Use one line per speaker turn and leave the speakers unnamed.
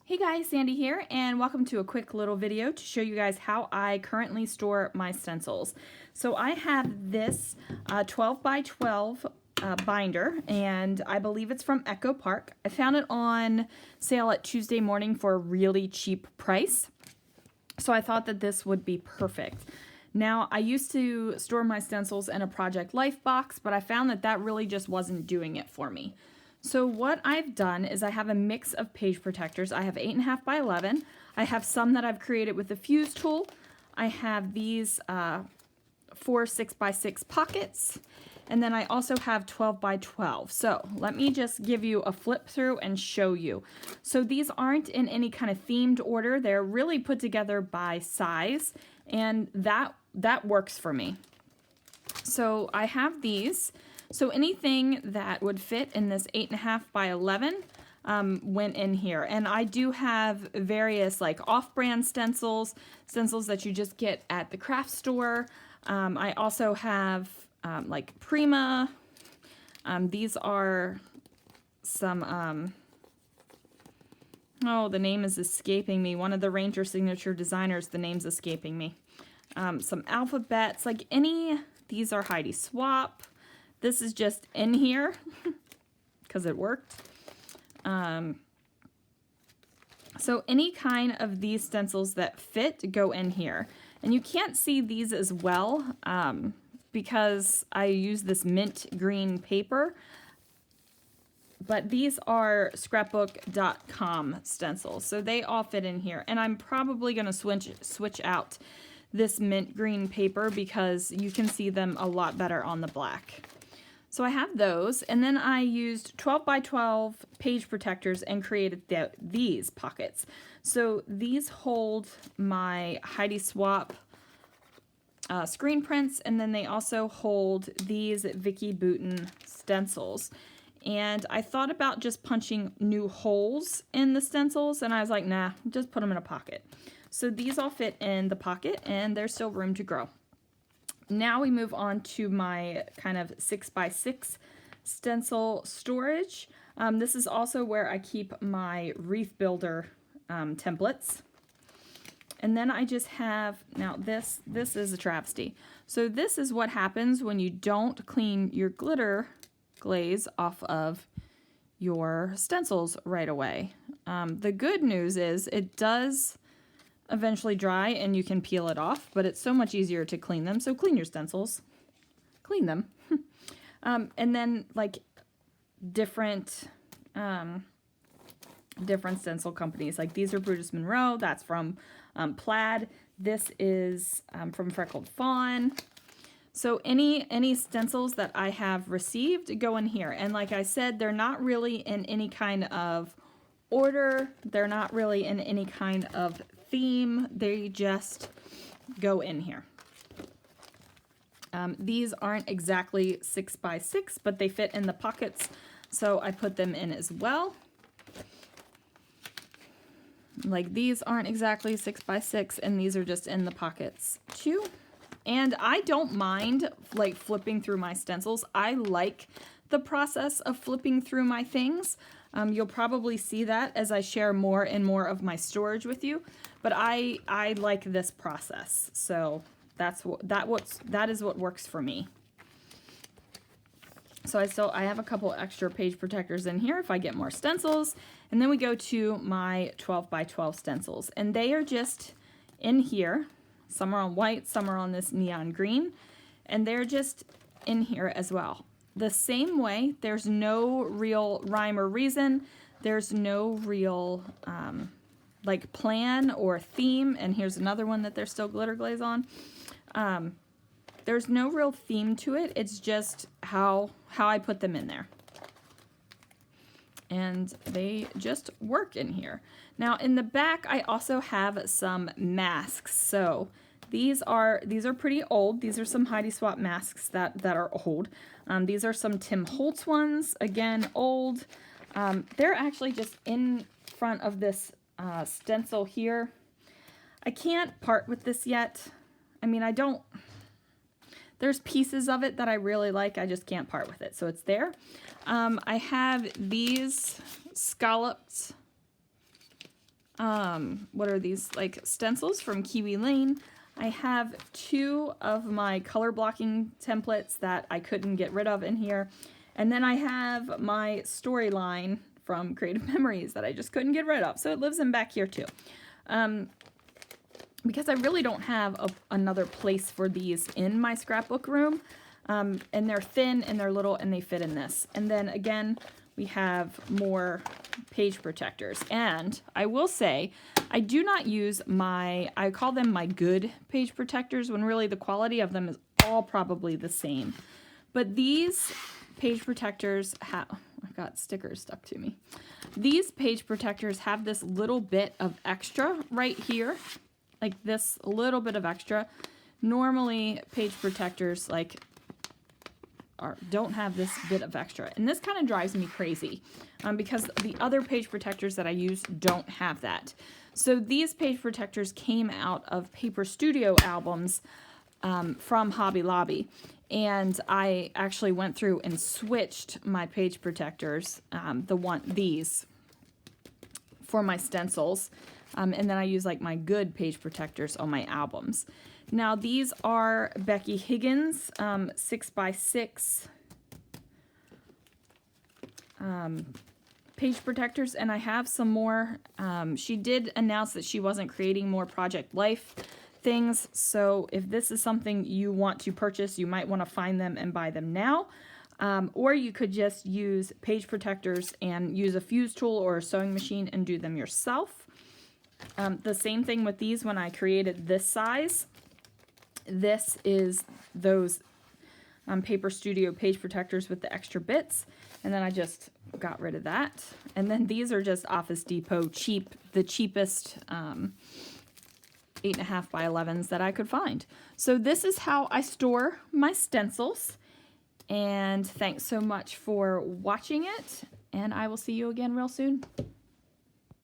Hey guys, Sandy here, and welcome to a quick little video to show you guys how I currently store my stencils. So I have this 12 by 12 binder, and I believe it's from Echo Park. I found it on sale at Tuesday morning for a really cheap price, so I thought that this would be perfect. Now, I used to store my stencils in a Project Life box, but I found that that really just wasn't doing it for me. So what I've done is I have a mix of page protectors. I have 8.5 by 11. I have some that I've created with the fuse tool. I have these 4 6 by 6 pockets. And then I also have 12 by 12. So let me just give you a flip through and show you. So these aren't in any kind of themed order. They're really put together by size, and that works for me. So I have these. So anything that would fit in this 8.5 by 11 went in here. And I do have various like off-brand stencils that you just get at the craft store. I also have like Prima. These are some, oh, the name is escaping me. One of the Ranger Signature designers, the name's escaping me. Some alphabets, like these are Heidi Swap. This is just in here because it worked. So any kind of these stencils that fit go in here. And you can't see these as well because I use this mint green paper. But these are scrapbook.com stencils. So they all fit in here. And I'm probably going to switch out this mint green paper because you can see them a lot better on the black. So I have those, and then I used 12 by 12 page protectors and created these pockets. So these hold my Heidi Swap screen prints, and then they also hold these Vicky Bouton stencils. And I thought about just punching new holes in the stencils, and I was like, nah, just put them in a pocket. So these all fit in the pocket, and there's still room to grow. Now we move on to my kind of 6 by 6 stencil storage. This is also where I keep my wreath builder templates. And then I just have, now this is a travesty. So this is what happens when you don't clean your glitter glaze off of your stencils right away. The good news is it does eventually dry and you can peel it off, but it's so much easier to clean them. So clean your stencils, clean them. And then like different stencil companies, like these are Brutus Monroe, that's from Plaid. This is from Freckled Fawn. So any stencils that I have received go in here. And like I said, they're not really in any kind of order. They're not really in any kind of theme. They just go in here. These aren't exactly 6 by 6, but they fit in the pockets, so I put them in as well. Like these aren't exactly 6 by 6, and these are just in the pockets too. And I don't mind like flipping through my stencils. I like the process of flipping through my things. You'll probably see that as I share more and more of my storage with you, but I like this process. So that is what works for me. So I have a couple extra page protectors in here if I get more stencils, and then we go to my 12 by 12 stencils, and they are just in here. Some are on white, some are on this neon green, and they're just in here as well. The same way, there's no real rhyme or reason. There's no real like plan or theme. And here's another one that there's still glitter glaze on. There's no real theme to it. It's just how I put them in there. And they just work in here. Now in the back, I also have some masks. So these are pretty old. These are some Heidi Swap masks that are old. These are some Tim Holtz ones, again, old. They're actually just in front of this stencil here. I can't part with this yet. I mean, there's pieces of it that I really like. I just can't part with it. So it's there. I have these scalloped what are these, like stencils from Kiwi Lane. I have 2 of my color blocking templates that I couldn't get rid of in here. And then I have my storyline from Creative Memories that I just couldn't get rid of. So it lives in back here too. Because I really don't have another place for these in my scrapbook room. And they're thin and they're little and they fit in this. And then again, we have more page protectors. And I will say, I do not use I call them my good page protectors, when really the quality of them is all probably the same. But these page protectors have, I got stickers stuck to me. These page protectors have this little bit of extra right here, like this little bit of extra. Normally page protectors don't have this bit of extra, and this kind of drives me crazy because the other page protectors that I use don't have that. So these page protectors came out of Paper Studio albums from Hobby Lobby, and I actually went through and switched my page protectors, these for my stencils, and then I use like my good page protectors on my albums. Now these are Becky Higgins 6x6 page protectors, and I have some more. She did announce that she wasn't creating more Project Life things, so if this is something you want to purchase, you might want to find them and buy them now. Or you could just use page protectors and use a fuse tool or a sewing machine and do them yourself. The same thing with these when I created this size. This is those Paper Studio page protectors with the extra bits, and then I just got rid of that. And then these are just Office Depot the cheapest 8.5 by 11s that I could find. So this is how I store my stencils, and thanks so much for watching it, and I will see you again real soon.